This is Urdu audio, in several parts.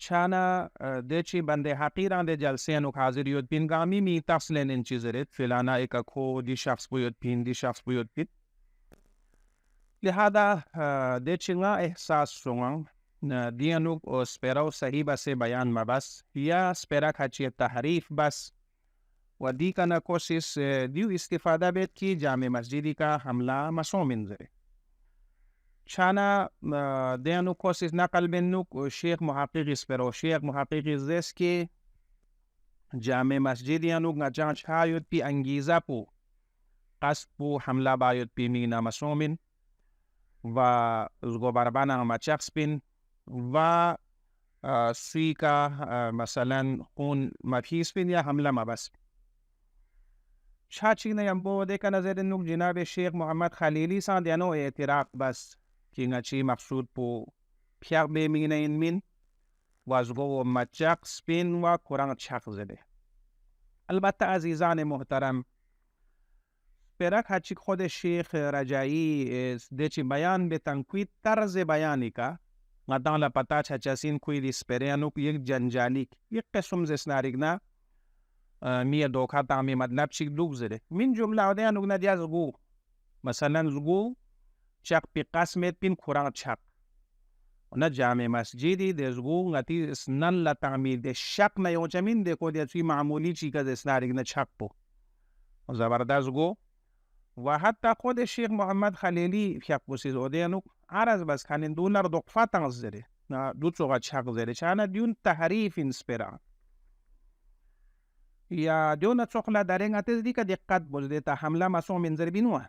Chana dechi bande haqiran de jalse anu hazir yod pin gami mi taslen in chizeret filana eka ko di shakhs buyod pin di shakhs buyod pin lihada dechi nga ihsas sungang di anu spera sahiba se bayan mabas ya spera khachi tahrif bas wadi kana kosis diu istifada bet ki jame masjidi ka hamla masomin zare Chana deanu kosis nakal benuk Sheikh Muhaqiq spero Sheikh Muhaqiq zeski jame masjidi anu ngajang chayot pi angiza po qasd po hamla bayot pi mina masomin va zgobarbana machakspin va suika masalan khun mafhispin ya hamla mabas chachina yambo de kana zednuk jinabe Sheikh Muhammad Khalili sa deano etiraq bas kinga chi maksud po piak be mina in min wazgo machak spin wa kurang chak zede albatta azizan muhtaram perak hachi khode Sheikh Rajai dechi bayan be tanqid tarz bayani ka ngadan la pata chachasin koi dispereanu yek janjalik yek qism zesnarigna miya dokha tami madlab chik dug zede min jumla de anu na dia zgu masalan zgu chak pi qasmet pin kurang chak na jame masjidi de zgu ngati snan la ta'mid de shak na yojamin de ko de chi maamuli chi ka desnarig na chak po zabardast zgu wa hatta khod Sheikh Muhammad Khalili fiak posis odenu araz bas khanin dunar dokfa tang zere na dutso ga chak zere chana diun tahrif inspira ya diuna chokla dareng ates di ka diqqat boz deta hamla maso min zer binwa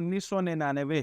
1999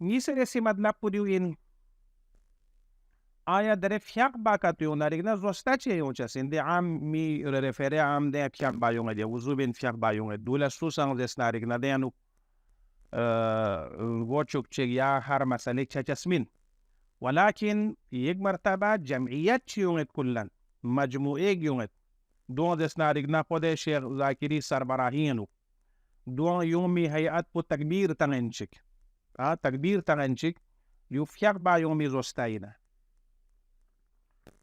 ni sere si madlab pudiu in آیا در فیاق با کاتیون داریم زوستا چه یونچه سندی عام می رفره عام ده فیاق بایونه ده وزوبین فیاق بایونه دولا سوسان دست داریم ندیانو وچوک چه یا هر مسئله چه چسمین ولكن یک مرتبه جمعیت چیونت کلن مجموعه گیونت دون دست داریم نخود شیخ زاکری سربراهینو دون یومی هیئت پو تکبیر تنگنچک تکبیر تنگنچک یو فیاق بایومی زوستاینا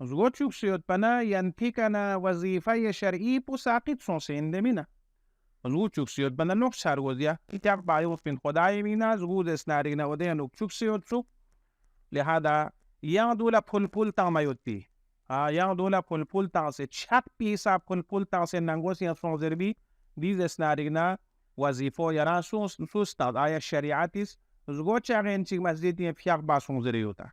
زغوچوک سیود پنا ینتیکنا وظیفه شرعی پو ساقید سون سینده مینا زغوچوک سیود پنا نوک سارگوزیا ایتاق بایوف پین خدای مینا زغود اسنارینا ودیا نوک چوک سیود سوک لہذا یا دولا پھول پھول تامایوتی yang dola pul tangse chat pisa pul tangse nangos yang son zerbi dizes narigna wazifo yara sustat aya shariatis zgo chagen chig masjid ye fiaq ba son zeriuta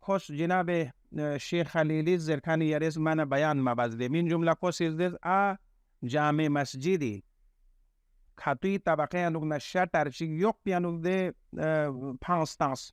khos jinabe Sheikh Khalili zerkani yarez mana bayan mabazde min jumla khos izdes a jame masjidi khatui tabaqe anug na shatar chig yok pianug de panstans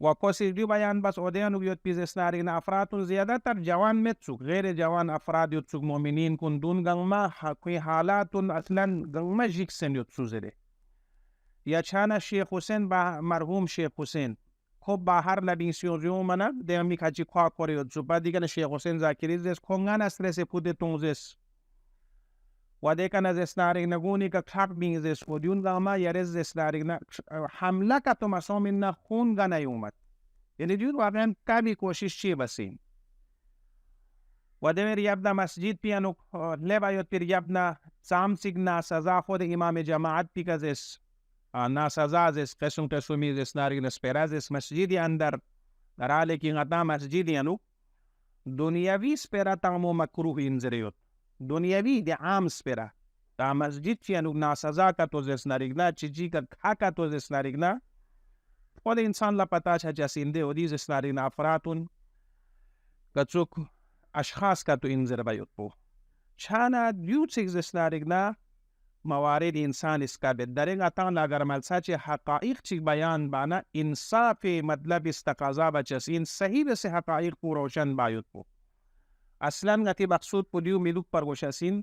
wa kosi di bayan bas odeanu yot pizesnari na afratun ziyadatar jawan metsuk غير jawan afrad yotsuk mu'minin kun dun gangma hakui halatun aslan gangma jik sen yotsu zere ya chana Sheikh Hussein ba marhum Sheikh Hussein ko bahar labin siyo mana de mi kaji kwa kore yotsu ba digana Sheikh Hussein zakiri zes kongana stress pude tungzes وديك أنا زسناري نقولي كخاك بين زس وديون غاما يرز زسناري حملة كتوم أسومنا خون غنا يومت يعني ديون واقعا كابي کوشش چی بسين ودمر يبنا مسجد بيانو لبا يوتر يبنا سام سيغنا سزا خود امام جماعت بيكا زس نا سزا زس قسم قسمي زسناري نسپيرا زس مسجد اندر درالي كي غتا مسجد يانو دنياوي سپيرا تامو مكروه انزريوت دنیاوی د عام سپیرا دا مسجد چې انو ناسزا کا تو زس نارigna چیجی کا کھاکا تو زس نارigna خود انسان لا پتا چا جسینده او دي زس نارigna افراتون کڅوک اشخاص کا تو انزر بایوت پو چانا دیو چیک زس نارigna موارد انسان اس کا بدرنگ اتان اگر ملسا چ حقائق چیک بیان بانا انصاف مطلب استقاضا بچسین صحیح سے حقائق کو روشن بایوت پو اصلا ngati maksud pudiu miluk pargoshasin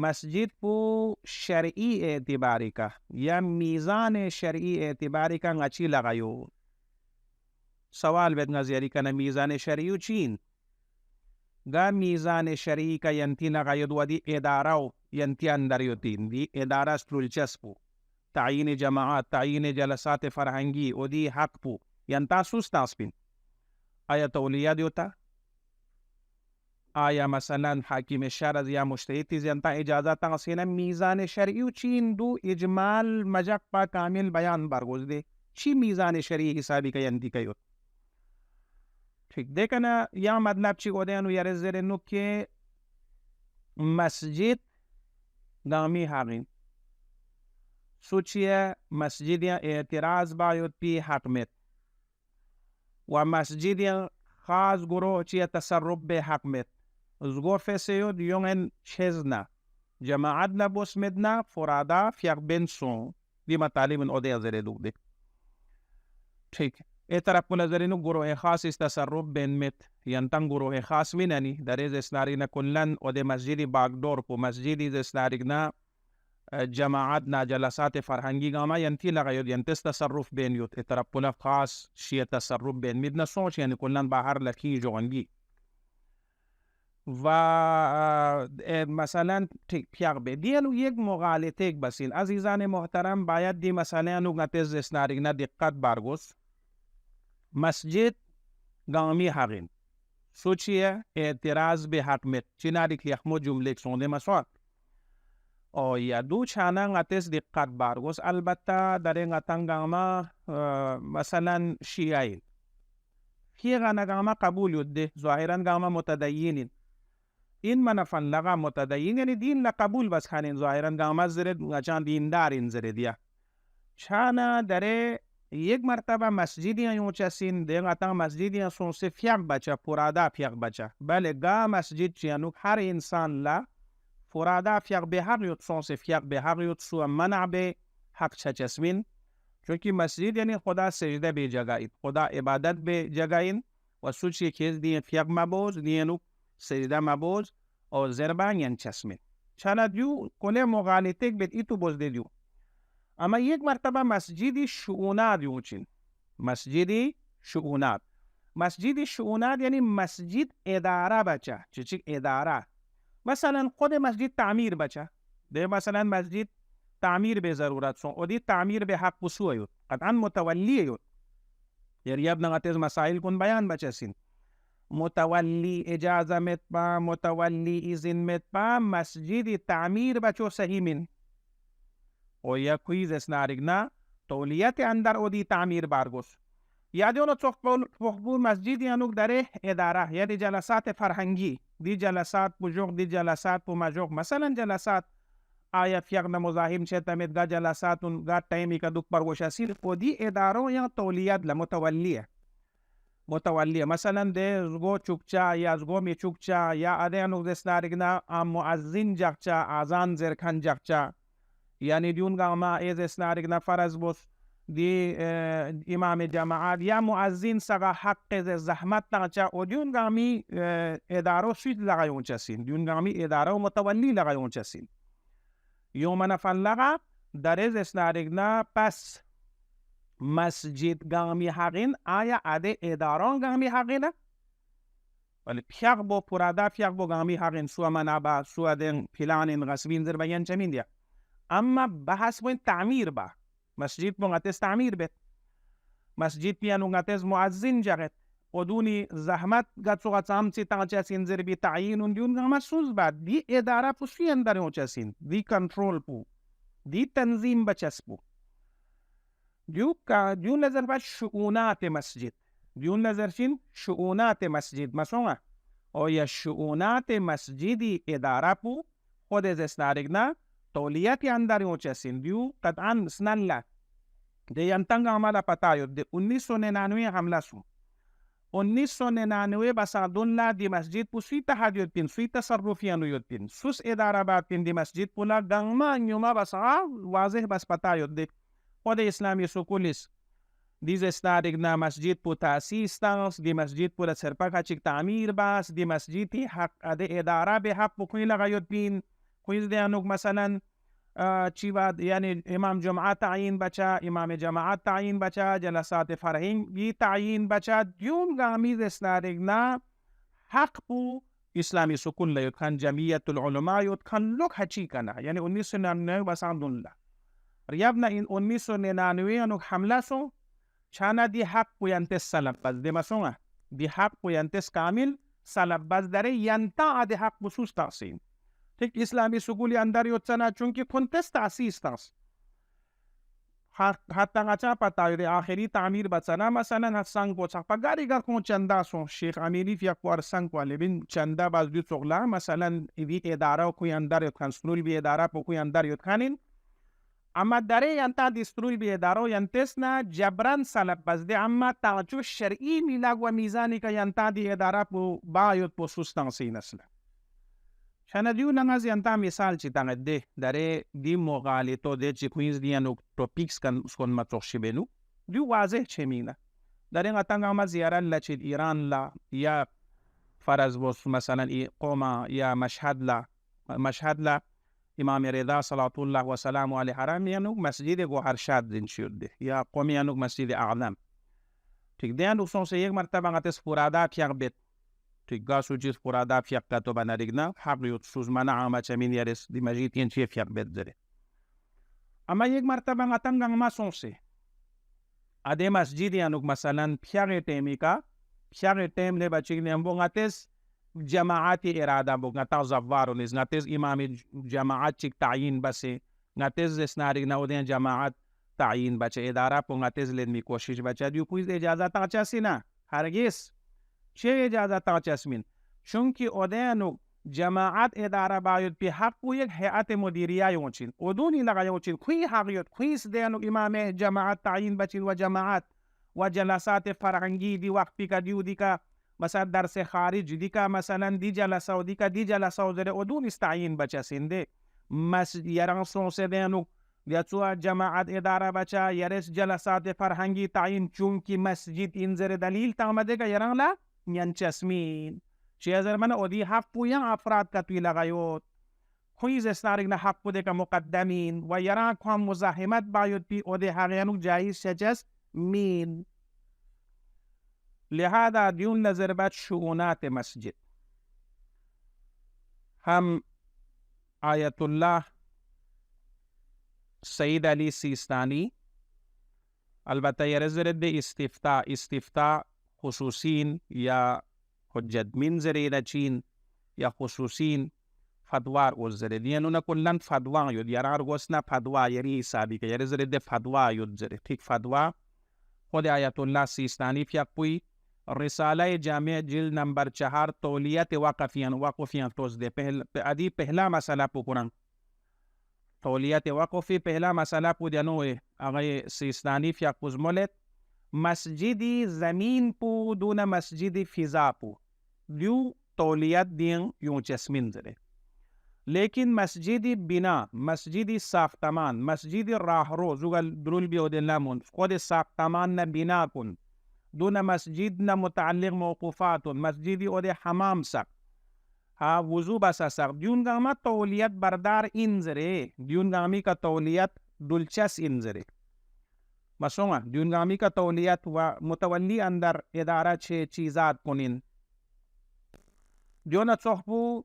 مسجد پو شرعی اعتباری کا یا میزان شرعی اعتباری کا ngachi lagayo سوال بد نظری kana میزان شرعی چین ga میزان شرعی ka yanti lagayo ودی ادارو yanti اندر یوتین دی ادارہ سلچسپو تعیین جماعات تعیین جلسات فرهنگی ودی حق پو ینتا سوستاسپین آیا تولیہ دیوتا آیا مثلا حاکم شرع یا مجتهد زنتا اجازت تقسیم میزان شرعی و چین دو اجمال مجق پا کامل بیان برگوز دے چی میزان شرعی حسابی کا یندی کیوت ٹھیک دیکھنا یا مطلب چی گو دینو یا رزر نو که مسجد دامی حقیم سوچیه مسجد یا اعتراض بایوت پی حکمت و مسجد یا خاص گروه چی تصرف به حکمت زگور فسیو دیونن چزنا جماعت نبوس مدنا فرادا فیق بنسون دی مطالب اودے ازرے دوگ دے ٹھیک اے طرف کو نظرینو گروہ خاص اس تصرف بین مت ینتن گروہ خاص منانی دریز اسنارینا کلن اودے مسجد باگدور کو مسجد اسنارینا جماعت نا جلسات فرهنگی گاما ینتی لغاید ینتس تصرف بین یوت اے طرف کو خاص شیع تصرف بین مدنا سوچ یعنی کلن باہر لکی جوانگی و مثلا پیاق به دیالو یک مغالطه بسین عزیزان محترم باید دی مثلا نوگتز اسنارینا دقت برگوز مسجد گامی حقین سوچیه اعتراض به حکمت چناری که یخمو جمله سونده مسواد او یا دو چانا غتز دقت برگوز البته در این غتن گاما مثلا شیعین فی غانا گاما قبول یده ظاهرا گاما متدینین این منفن لغا متدین یعنی دین لقبول بس خانین ظاهرا گاما زرد چان دیندار این زردیا چانا داره یک مرتبه مسجدی یون چسین دیگه تا مسجدی سون سے فیق بچه پرادا فیق بچه بله گا مسجد چیانو هر انسان لا فرادا فیق به حق یوت سون سے فیق به حق یوت سو منع به حق چسمین چونکه مسجد یعنی خدا سجده به جگاید خدا عبادت به جگاین و سوچی که دی فیق مبوز دینو سجده مبوز او زربان ین چسمین چانا دیو کنه مغالطه بیت ایتو بوز دیو اما یک مرتبه مسجدی شؤونات یوچین مسجدی شؤونات یعنی مسجد اداره بچه چی اداره مثلا خود مسجد تعمیر بچه ده مثلا مسجد تعمیر به ضرورت سون و دی تعمیر به حق بسو یود قطعا متولی یود یریاب نغتیز مسائل کن بیان بچه سین متولی اجازه مت با متولی اذن مت با مسجد تعمیر بچو صحیح من و یا کویز اسنارگنا تولیت اندر او دی تعمیر بارگوس یادی اونو تخبور مسجد یانوک داره اداره یا دی جلسات فرهنگی دی جلسات بجوغ دی جلسات پو مجوغ مثلا جلسات آیا فیغن مزاحم چه تمید گا جلساتون گا تایمی که دوک پرگوشاسیل و دی ادارو یا تولیت لمتولیه مثلا ده زگو چوکچا یا زگو می چوکچا یا اده انوک دستارگنا مؤذن جاکچا آزان زرکن جاکچا یعنی دیون گاما ایز اسنارگنا فرض بوس دی امام جماعت یا مؤذن سگا حق زحمت نغچا و دیون گامی ادارو سویت لغایون چسین دیون گامی ادارو متولی لغایون چسین یومن فلغا در ایز اسنارگنا پس مسجد گامی حقین آیا اده اداران گامی حقینه ولی پیاق بو پرادا پیاق بو گامی حقین سو منابا سو دن پلانین غصبین زر بیان چمین دیا اما بحث بوین تعمیر با مسجد بو غتز تعمیر بیت مسجد پیانو غتز معزین جاگت قدونی زحمت گتسو غتسام سی تاچا سین زر بی تعیین دیون گاما سوز با دی اداره پو سوی اندر ہو چسین دی کنٹرول پو دی تنظیم بچس پو دیو نظر با شؤونات مسجد دیو نظر چین شؤونات مسجد مسونگا او یا شؤونات مسجدی اداره پو خود از اسنارگنا تولیتی اندر ہو چسین دیو قطعا سنلا ده ینتنگ عمالا پتایو ده 1999 حمله سو 1999 بسادون لا دی مسجد پو سوی تحادیوت پین سوی تصرفیانو یوت پین سوس اداره بات پین دی مسجد پو لا گنگما انیوما بسا واضح بس پتایوت ده خود اسلامی سکولیس دیز اسنارگنا مسجد پو تاسیس تانس دی مسجد پو سرپاکا چک تعمیر باس دی مسجد تی حق ده اداره به حق پو کوئی لغایوت پین کوئی دیانوک مثلا چی بات یعنی امام جماعت تعیین بچا امام جماعت تعیین بچا جلسات فرهنگی تعیین بچا دیون گامیز اسنارگنا حق پو اسلامی سکول لیوت خان جمعیت العلماء یوت خان لوگ حچی کنا یعنی 1999 بساندون لا ریابنا این 1999 انوک حمله سو چانا دی حق پو ینتس سلب بز دی مسونگا دی حق پو ینتس کامل سلب بز داره ینتا دی حق بسوس تقسیم ٹھیک اسلامی سکولی اندر یوتسنا چونکہ کنتس تاسیس تاس حتی غچا پتاوی دی آخری تعمیر بچنا مثلا سنگ پوچا پگاری گر کون چندا سو شیخ امیری فی اکوار سنگ والی بین چندا باز دیو چغلا مثلا ایدی اداره کوئی اندر یوتخان سنول بی اداره پو کوئی اندر یوتخانین اما داره ینتا دی سنول بی اداره ینتسنا جبران سلب بزده اما تاچو شرعی میلاگ و میزانی که ینتا دی اداره پو با یوت پو سوستان سی نسل شانا دیو نغاز ینتا مثال چی تانگد ده داره دی مغالطو ده چی کوینز دیانو توپیکس کن اسکون مطوخشی بینو دیو واضح چه مینه داره غتنگ اما زیاران لا چید ایران لا یا فرض بوس مثلا قوما یا مشهد لا امام رضا صلوات الله و سلام علیه حرام یانو مسجد گوهرشاد دین شد ده یا قومی یانو مسجد اعظم ٹھیک دیانو سون سے یک مرتبہ غتس پورادا پیاق بیت ٹھیک گاسو جیس پورادا پیاق کتو بنارگنا حق یوت سوز منع آما چمین یارس دی مجید ین چیه پیاق بیت زره اما یک مرتبہ غتنگ اما سون سے اده مسجد یانو مثلا پیاق ٹیمی کا پیاق ٹیم لے بچی نیمبو غتس جماعت اراده بو غتا زوارو نیز غتس امام جماعت چک تعیین بسه غتس اسنارگنا ودین جماعت تعیین بچه اداره پو غتس لین می کوشش بچه دیو کویز اجازت آچاسی نا هرگز چه اجازت آچاسمین چونکی اودینو جماعت اداره باید به حق و یک هیئت مدیریه یونچین ودونی لغا یونچین خوی حقیقت خویس دینو امام جماعت تعیین بچین و جماعت و جلسات فرهنگی دی وقتی کا دیو کا مثلا درس خارج دی کا مثلا دی جلسه و دی کا دی جلسه و زره ودون استعین بچسین ده یران سونسه دینو یا تو جماعت اداره بچا یرس جلسات فرهنگی تعیین چون کی مسجد انذر دلیل تامده کا یران لا ینچسمین چه از من اودی حق پویان افراد کا توی لغایوت خویز استارگ نه حق بوده که مقدمین و یران کام مزاحمت باید پی اودی حقیانو جایز شجز مین. لہذا دیون نظر بات شؤونات مسجد هم آیت اللہ سید علی سیستانی البته یرزرد استفتاء خصوصین یا حجت من زرید چین یا خصوصین فدوار وزرد یعنی نکلن فدوا یود یرار گوسنا فدوا یری حسابی که یرزرد فدوا یود زرد ٹھیک فدوا خود آیت اللہ سیستانی فیقوی رساله جامع جلد نمبر 4 تولیت وقفیان توز دے ادی پہلا مسئلہ پکرن تولیت وقفی پہلا مسئلہ پو دینوئے اغی سیستانی فیقوز مولت مسجدی زمین پو دون مسجدی فضا پو دیو تولیت دین یوں چسمین زرے لیکن مسجدی بنا مسجدی ساختمان مسجدی راہرو زوگل درول بیو دن لامون خود ساختمان نا بنا کن دون مسجد نا متعلق موقوفات مسجدی او دے حمام سق ها وضو بسا سق دیون گاما تولیت بردار انزرے دیون گامی کا تولیت دلچس انزرے مسونگا دیون گامی کا تولیت و متولی اندر ادارہ چھ چیزات کنین دیون صحبو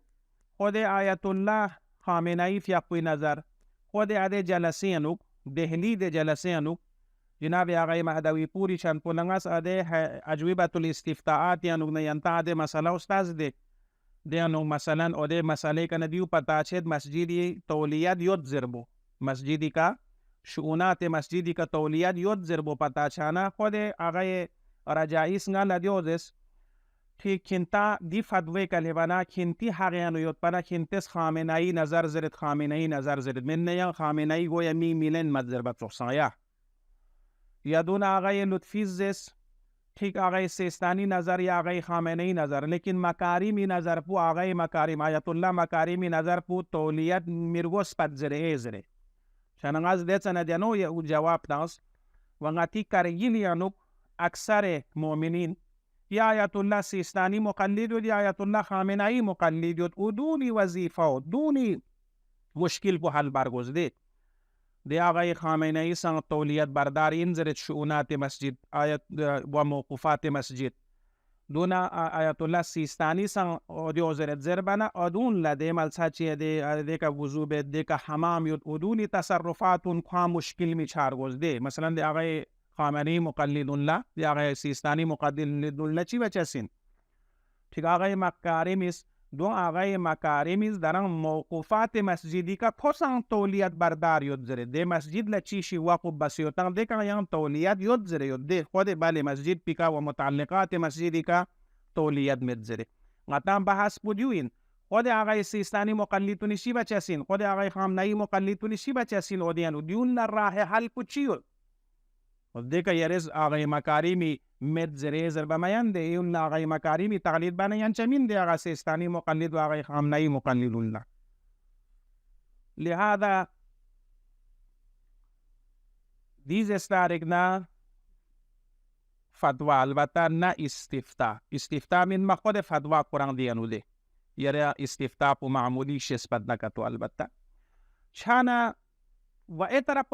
خود آیت اللہ خامنائی فی اقوی نظر خود عدے جلسینو دہلی دے جلسینو جناب آقای مهدوی پوری چند پولنگاس آده اجوبت الاستفتاعات یا نگنه ینتا آده مسئله استاز ده دیانو مثلا آده مسئله که ندیو پتا چید مسجدی تولیت یود زربو مسجدی که شؤونات مسجدی که تولیت یود زربو پتا چانا خود آقای رجائیس nga ندیوزس تی کنتا دی فدوی کلبانا کنتی حقیانو یود پنا کنتس خامنائی نظر زرد خامنائی نظر زرد من نیا خامنائی گویا می میلن مد زربت سخصایا یا دون آقای لطفی زس ٹھیک آقای سیستانی نظر یا آقای خامنئی نظر لیکن مکاریمی نظر پو آقای مکاریم آیت اللہ مکاریمی نظر پو تولیت مرگوس پت زره زره شننگاز دیتسن دیانو یا جواب دانس ونگاتی کرگیلیانو اکثر مومنین یا آیت اللہ سیستانی مقلد یا آیت اللہ خامنئی مقلد او دونی وظیفہ دونی مشکل پو حل برگوز دید دی آقای خامنئی سنگ تولیت بردار انزرت شؤونات مسجد آیت و موقوفات مسجد دونا آیت اللہ سیستانی سنگ دیو زرت زربنا ادون لدے ملسا چیه دے کا وضو بید دے کا حمام یود ادونی تصرفات ان خواہ مشکل می چارگوز دے مثلا دی آقای خامنئی مقلد اللہ دی آقای سیستانی مقلد اللہ چی بچه سن ٹھیک آقای مکارمیس دو آقای مکارمیز درن موقوفات مسجدی کا پسان تولیت بردار یود زره ده مسجد لچیشی وقوب بسیوتن ده که یان تولیت یود زره یود ده خود بله مسجد پیکا و متعلقات مسجدی کا تولیت مد زره غطان بحث بودیوین خود آقای سیستانی مقلدونی شی بچه سین خود آقای خامنئی مقلدونی شی بچه سین و دیانو دیون راه حل کچیو ده که یرز آقای مکارمی مد زره زربا میان ده اون آقای مکاریمی تقلید بانه یان چمین ده آقای سیستانی مقلد و آقای خامنئی مقلد اللہ لہذا دیز استارگنا فتوى البته نه استفتاء من مخود فتوى قرآن دیانو ده یرا استفتاء پو معمولی شسبت نکتو البته چانا و اطرق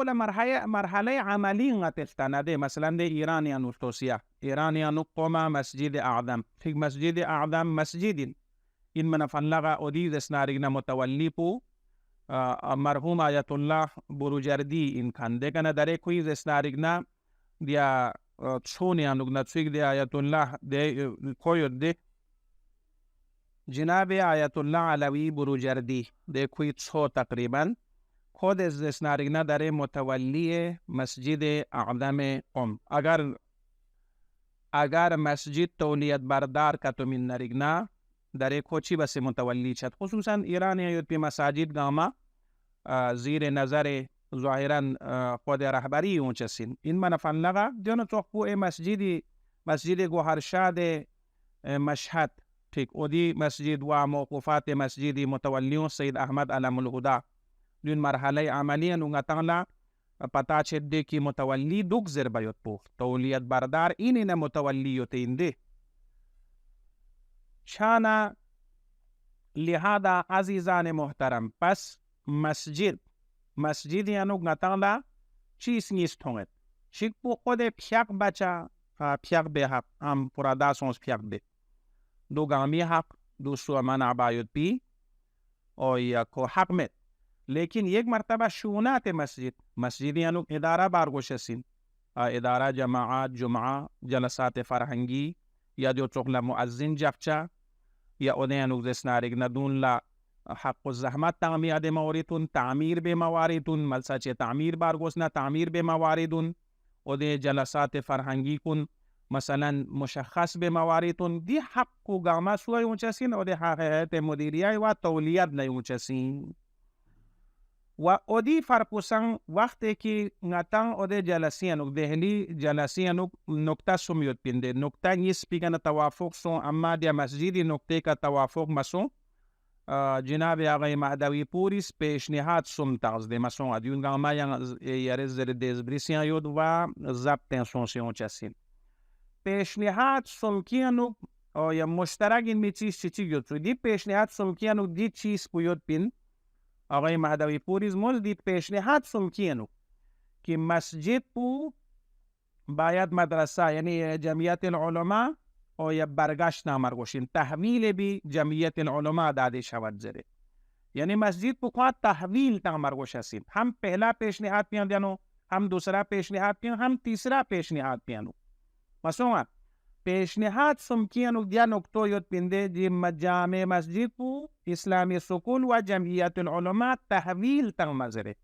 مرحله عملی نتفتانه ده مثلا ده ایرانیانو توسیه ایرانیانو قوما مسجد اعظم فی مسجد اعظم مسجد این من فنلغا ادید اسنارگنا متولی پو مرحوم آیت اللہ بروجردی این کنده کنه داره کویز اسنارگنا دیا چونیانو نتفیق ده آیت اللہ ده کوید ده جناب آیت اللہ علوی بروجردی ده کوی چو تقریبا خود از اسنارگنا داره متولی مسجد اعظم قم اگر مسجد تولیت بردار که تو من نرگنا در کوچی بس متولی شد. خصوصا ایران یاد پی مساجد گاما زیر نظر ظاهرا خود رهبری اون چسین این من فنلغا دیون توقو مسجد گوهرشاد مشهد ٹھیک اودی مسجد و موقوفات مسجد متولیون سید احمد علم الهدا دون مرحله عملیه نونگتانلا پتا چده کی متولی دوک زر بیوت پو تولیت بردار اینه متولیوت اینده شانا لہذا عزیزان محترم پس مسجد یانو گتانلا چیز نیست هنگد شک پو خود پیاک بچا پیاک به حق هم پرادا سونس پیاک به دو گامی حق دوسرو من عبایت پی اور یا کو حق met لیکن یک مرتبه شونات مسجد یانو اداره بارگوشسین اداره جماعات جمعه جلسات فرهنگی یا جو چغلا مؤذن جفچا یا اونیانو دسنارگ ندون لا حق الزحمت تعمیر مواردون تعمیر به مواردون ملساچ تعمیر بارگوسنا تعمیر به مواردون اودی جلسات فرهنگی کن مثلا مشخص به مواردون دی حق کو گاما سوی اونچسین اودی حقیقت مدیریه و تولیت نه اونچسین و اودی فرپوسان وقتی که نتان اودی جلسیانو دهلی جلسیانو نکته سمیوت پینده نکته نیست پیگن توافق سون اما دی مسجدی نکته که توافق مسون جناب آقای مهدوی پوریس پیشنهاد سم تازده مسون ادیون گاما یارز زر بریسیان یود و ضبط سونسیون چسین پیشنهاد سمکیانو یا مشترک این می چیز چی یود سو دی پیشنهاد سمکیانو دی چیز پویود پین آقای مهدوی پوریز موز دی پیشنهاد سمکیانو که مسجد پو باید مدرسه یعنی جمعیت العلماء او یا برگشت نامرگوشین تحویل بی جمعیت العلماء داده شود زره یعنی مسجد پو خواهد تحویل تامرگوش هستین هم پہلا پیشنهاد پیان دیانو هم دوسرا پیشنهاد پیان هم تیسرا پیشنهاد پیانو مسونگا پیشنهاد سمکیانو دیا نکتو یود پینده جی جامع مسجد پو اسلامی سکول و جمعیت العلماء تحویل تامرزره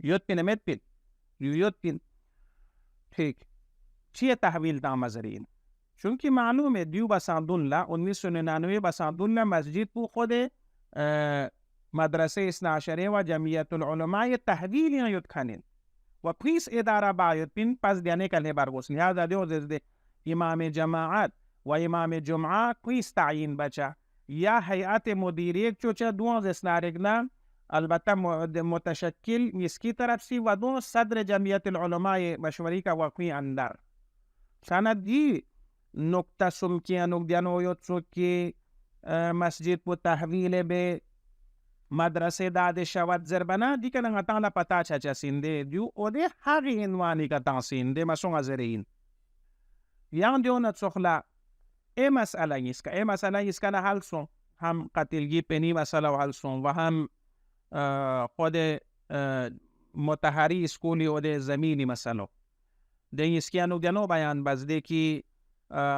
یود پینه مت پین یود پین ٹھیک چیه تحویل تامرزرین چونکه معلومه دیو بساندون لا 1999 بساندون لا مسجد پو خود مدرسه اثناعشره و جمعیت العلماء تحویل یود کنین و پریس اداره باید پین پس دیانه کله برگوس لحاظه دیو زده امام جماعت و امام جمعه پریس تعیین بچه یا هیئت مدیریه چوچه دوان زسنارگنا البته متشکل مسکی طرف سی و دو صدر جمعیت العلماء مشوری کا واقعی اندر سند دی نکته سمکیانو دیانو یود سو که مسجد پو تحویل به مدرسه داده شود زربنا دیگه نگتان لا پتا چا سینده دیو اوده حقی انوانی که تان سینده مسون زرین یان دیو نتسخلا ای مسئله ایست که حل سون هم قتلگی پنی مسئله حل سون و هم خود متحری اسکولی اوده زمینی مسئله ده اسکیانو دیانو بیان بزده که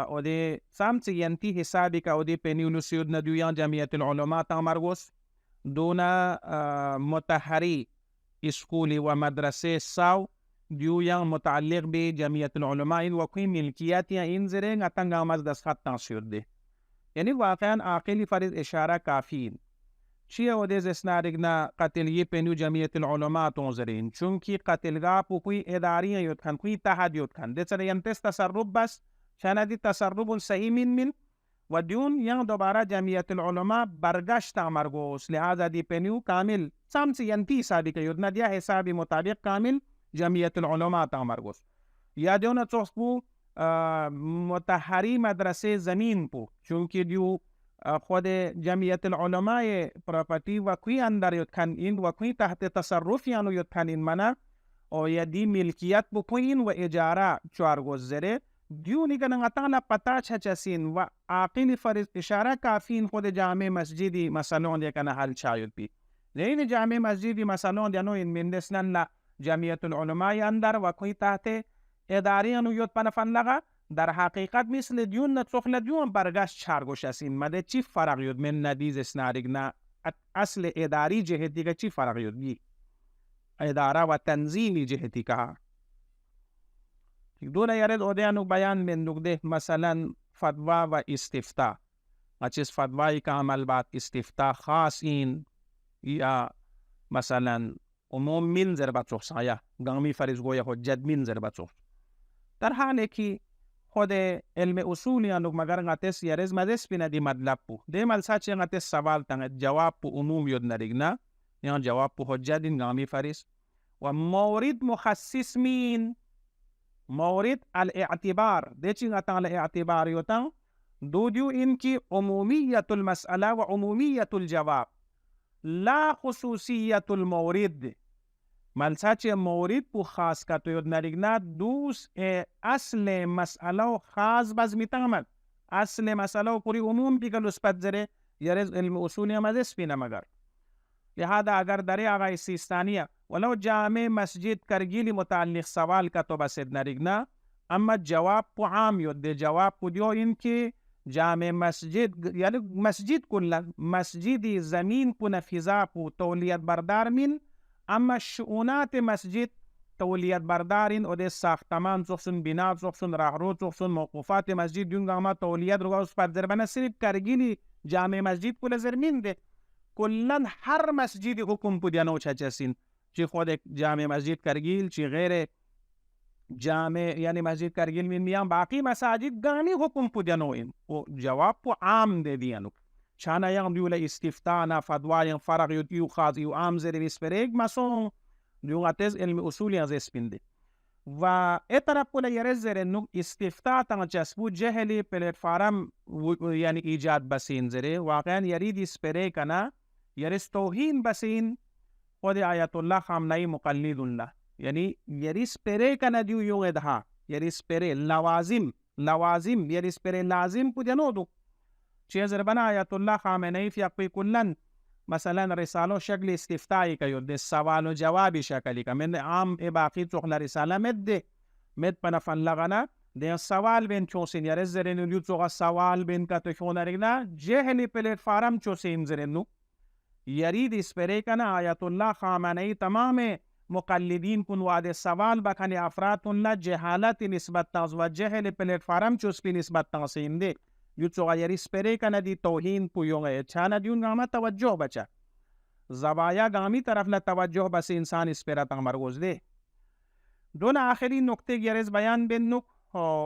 اوده سامچه ینتی حسابی که اوده پنیونو سیود ندویان جمعیت العلماء تامرگوس دونا متحری اسکولی و مدرسه ساو دیویان متعلق به جمعیت العلماء این وقوی ملکیت یا این زره نتنگ آمد دستخط تانسیود ده یعنی واقعا عاقلی فرض اشاره کافی چیه اوده زسنارگنا قتلیه پنیو جمعیت العلماء تونزرین چونکی قتلگاه پو کوئی اداری یود کن کوئی تحد یود کن ده سر ینتس تصرف بس شاندی تصرف صحیح من و دیون یان دوباره جمعیت العلماء برگشت مرگوس لہذا دی پنیو کامل سامسی ینتی حسابی که یود ندیا حسابی مطابق کامل جمعیت العلماء تامرگوس یا دیون چوخ پو متحری مدرسه زمین پو چونکه دیو خود جمعیت العلماء پراپرتی و کوی اندر یود کن این و کوی تحت تصرف یانو یود کن این منا او یا دی ملکیت بو کوین و اجاره چوارگوز زره دیو نگن نگتانا پتا چسین و عاقل فرض اشاره کافین خود جامع مسجدی مسئلون دیکن حل چاید بی لین جامع مسجدی مسئلون دیانو این مندسنن لا جمعیت العلماء اندر و کوی تحت اداریانو یود پنفن لغا در حقیقت مثل دیون نتسخل دیون برگشت چارگوش اسین مده چی فرق یود من ندیز اسنارگنا اصل اداری جهتی که چی فرق یود بی اداره و تنظیمی جهتی که دونه یارد اودیانو بیان من نگده مثلا فتوا و استفتا achis fatwai ka amal bat istifta khas in ya masalan umum min zerbatsoh saya gami faris goya hujjat min zerbatsoh در حالی که خود علم اصولی انو مگر غتس یارز مدس بنا دی مطلب پو دی ملسا چه غتس سوال تنگ جواب پو عموم یود نریگنا یا جواب پو حجت این غامی فریس و مورد مخصص مین مورد الاعتبار دی چی غتا الاعتبار یوتا دو دیو ان کی عمومیت المسئله و عمومیت الجواب لا خصوصیت المورد ملسا چه مورد پو خاص کا تو یود نریگنا دوس اصل مسئله و خاص باز میتامد اصل مسئله و پوری عموم بی کل اسپت زره یارز علم اصولی هم ازش پینا مگر لہذا اگر در آغای سیستانیه ولو جامع مسجد کرگیلی متعلق سوال کا تو بسید نریگنا اما جواب پو عام یود ده جواب پو دیو ان که جامع مسجد یعنی مسجد کلا مسجد زمین پو نفیزا پو تولیت بردار من اما شؤونات مسجد تولیت بردارین و ده ساختمان سخصن بنا سخصن راهرو سخصن موقوفات مسجد دونگا ما تولیت رو اس پر زربانه صرف کرگیلی جامع مسجد کل زرمین ده کلن هر مسجد حکم پودیانو چاچسین چی خود جامع مسجد کرگیل چی غیر جامع یعنی مسجد کرگیل من میان باقی مساجد گانی حکم پودیانو این و جواب پو عام ده دیانو چانا yang diula istiftana fatwa yang farag yu khazi yu am zeri bispereg maso diunga tez ilmi usuli yang zespinde wa etara pula yerezere nuk istifta tanga jasbu jehli platform yani ijad basin zere waqan yarid ispere kana yaris tawhin basin qodi ayatullah khamnai muqallidullah yani yaris pere kana diu yung edha yaris pere lawazim yaris pere lazim pudanodu چیز ربنا آیت الله خامنه‌ای فی اقوی کلن مثلا رسالو شکل استفتایی که یود سوال و جوابی شکلی که من عام باقی چوخلا رساله مد پنفن لغنا ده سوال بین چوسین یا رزرینو لیو چوغا سوال بین که تشون رگنا جهلی پلیتفارم چوسین زرینو یرید اسپری کنا آیت الله خامنه‌ای تمام مقلدین کن وعده سوال بکنی افرادون لا جهالت نسبت تاز و جهل پلیتفارم چوس پی نسبت تاسین ده یوتسو یری سپری کنه دی توهین پویونگه چانه دیون گاما توجه بچه زوایا گامی طرف لا توجه بس انسان اسپرا تنگ مرگوز ده دون آخری نکته گیرز بیان بینو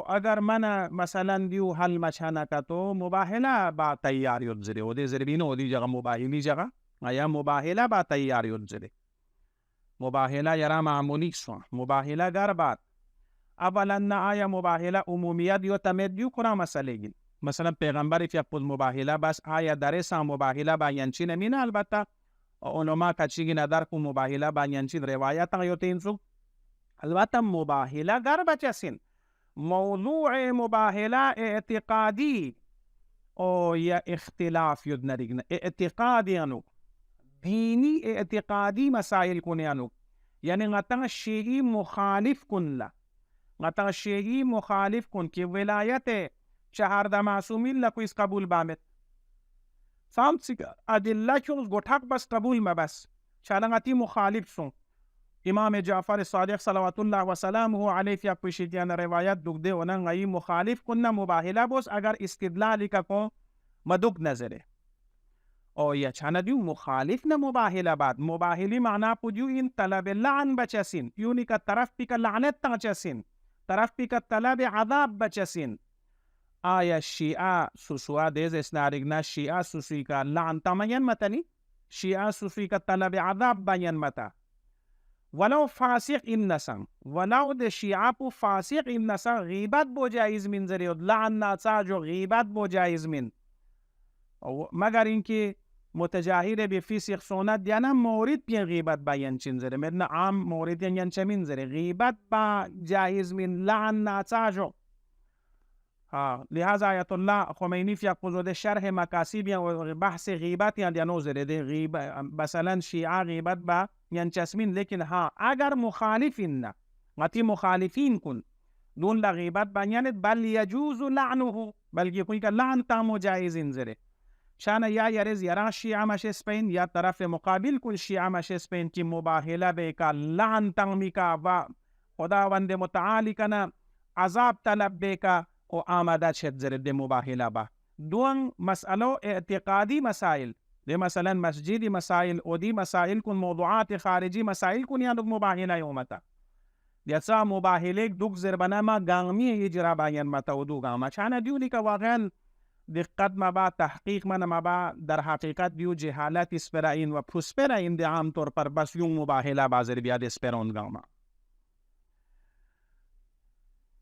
اگر من مثلا دیو حل مچانا کا تو مباهله با تیاری ادزره و ده زربینو و دی جگه مباهلی جگه یا مباهله با تیاری ادزره مباهله یرا معمولی سوا مباهله گر بعد اولا نه آیا مباهله عمومیت یا تمدیو کرا مسئله گین مثلا پیغمبری فی اپوز مباهله بس آیا درسا مباهله با ینچی نمینه البته علما کچیگی ندار کو مباهله با ینچی روایت یوتین سو البته مباهله گر بچسین موضوع مباهله اعتقادی او یا اختلاف ید نریگن اعتقادی انو دینی اعتقادی مسائل کنی انو یعنی غطا شیعی مخالف کن لا غطا شیعی مخالف کن که ولایت چهارده معصومین لکو اس قبول بامد فهم سیگا ادله چون گوتاک بس قبول مبس چالنگاتی مخالف سون امام جعفر صادق صلوات الله و سلامه علیه فی اپوشیدیان روایت دکده ونن غی مخالف کنن مباهله بوس اگر استدلالی که کن مدوک نظره او یا چانه دیو مخالف نه مباهله بعد مباهلی معنا پودیو این طلب لعن بچسین یونی که طرف پی که لعنت تنچسین طرف پی که طلب عذاب بچسین آیا شیعه سوسوا دیز اسنارگنا شیعه سوسوی کا لعن تمین متنی شیعه سوسوی کا طلب عذاب بین متا ولو فاسق این نسان ولو ده شیعه پو فاسق این نسان غیبت بو جایز من زریود لعن ناساجو غیبت بو جایز من مگر اینکه متجاهر به فسق سنت دیانا مورد پی غیبت بیان چین زره مدن عام مورد ین چمین زره غیبت با جایز من لعن ناساجو لہذا آیت اللہ خمینی فی اقوزود شرح مکاسیب یا بحث غیبت یا دیانو زره ده غیبت مثلا شیعہ غیبت با ینچسمین لیکن اگر مخالفین نا غتی مخالفین کن دون لغیبت بانیانت بل یجوز لعنه بلکہ کوئی کا لعن تامو جائز انزره شان یا یرز یرا شیعہ مشس پین یا طرف مقابل کن شیعہ مشس پین کی مباہلہ بے کا لعن تامی کا و خداوند متعالی کنا عذاب طلب بے کا او آمده شد زره ده مباهله با دوang مسألة اعتقادي مسائل دي مثلا مسجدي مسائل ودي مسائل كن موضوعات خارجي مسائل كن يانوك مباهلة يومتا ديسا مباهلك دوك زربناما غامي يجرا باين متا ودو غاما چانا ديولي که واقعا دقت ما با تحقیق من ما با در حقیقت دیو جهالت اسپراین و پروسپراین دی عام طور پر بس یون مباهله بازر بیاد اسپرون گاما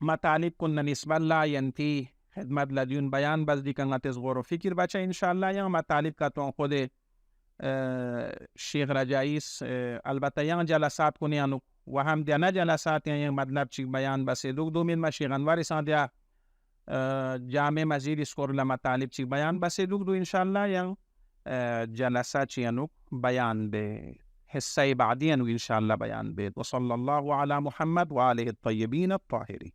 مطالب كنا نسبة لا ينتهي خدمت لديون بيان بس دي كانت تصغر وفكر بچه إن شاء الله يعني مطالب كتوان خود شیخ رجائیس البته yang جلسات کنی انو و هم دینا جلسات yang مطلب چی بیان بس دو من مشیخ انواری سان دیا جامع مزید اسکور لمطالب چی بیان بس دو ان شاء الله yang جلسات چی انو بیان به حصه بعدی انو ان شاء الله بیان به وصلى الله على محمد وآله الطيبين الطاهرين.